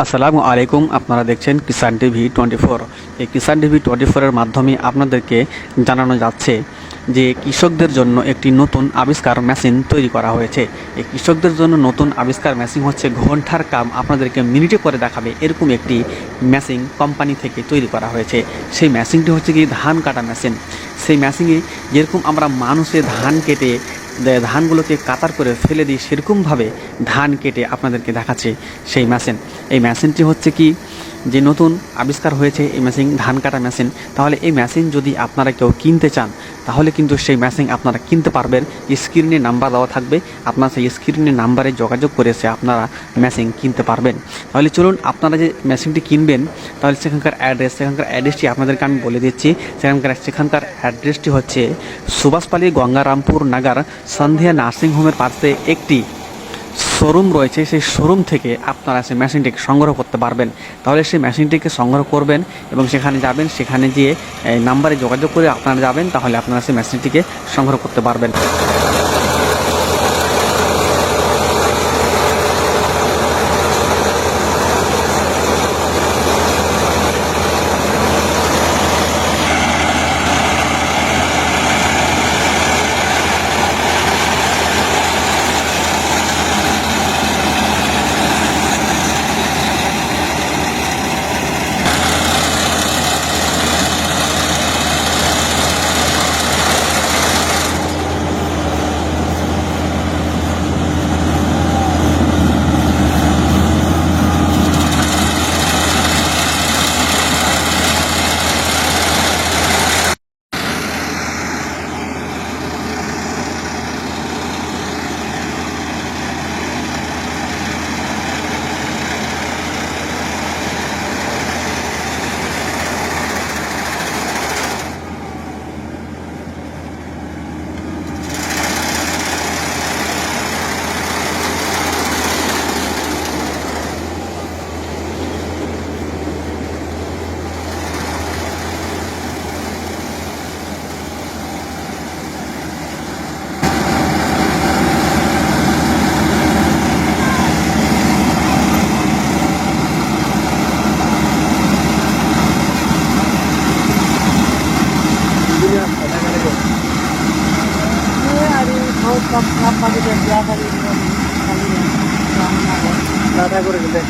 আসসালামু আলাইকুম। আপনারা দেখছেন কিষান টিভি 24। এই কিষান টিভি 24 এর মাধ্যমে আপনাদেরকে জানানো যাচ্ছে যে কৃষকদের জন্য একটি নতুন আবিষ্কার মেশিন তৈরি করা হয়েছে। এই কৃষকদের জন্য নতুন আবিষ্কার মেশিন হচ্ছে ঘন্টার কাম আপনাদেরকে মিনিটে করে দেখাবে, এরকম একটি মেশিন কোম্পানি থেকে তৈরি করা হয়েছে। সেই মেশিনটি হচ্ছে কি ধান কাটা মেশিন। সেই মেশিনে যেরকম আমরা মানুষে ধান কেটে ধানগুলোকে কাতার করে ফেলে দিই, সেরকমভাবে ধান কেটে আপনাদেরকে দেখাচ্ছে সেই মেশিন। এই মেশিনটি হচ্ছে কি যে নতুন আবিষ্কার হয়েছে, এই মেশিন ধান কাটা মেশিন। তাহলে এই মেশিন যদি আপনারা কেউ কিনতে চান তাহলে কিন্তু সেই মেশিন আপনারা কিনতে পারবেন। স্ক্রিনে নাম্বার দেওয়া থাকবে, আপনারা সেই স্ক্রিনের নাম্বারে যোগাযোগ করে সে আপনারা মেশিন কিনতে পারবেন। তাহলে চলুন, আপনারা যে মেশিনটি কিনবেন তাহলে সেখানকার অ্যাড্রেসটি আপনাদেরকে আমি বলে দিচ্ছি। সেখানকার অ্যাড্রেসটি হচ্ছে সুভাষপালি গঙ্গারামপুর নগর সন্ধ্যা নার্সিংহোমের পাশে একটি শোরুম রয়েছে। সেই শোরুম থেকে আপনারা সেই মেশিনটিকে সংগ্রহ করতে পারবেন। তাহলে সেই মেশিনটিকে সংগ্রহ করবেন এবং সেখানে যাবেন, সেখানে গিয়ে এই নাম্বারে যোগাযোগ করে আপনারা যাবেন, তাহলে আপনারা সেই মেশিনটিকে সংগ্রহ করতে পারবেন। দাদা করে দিলে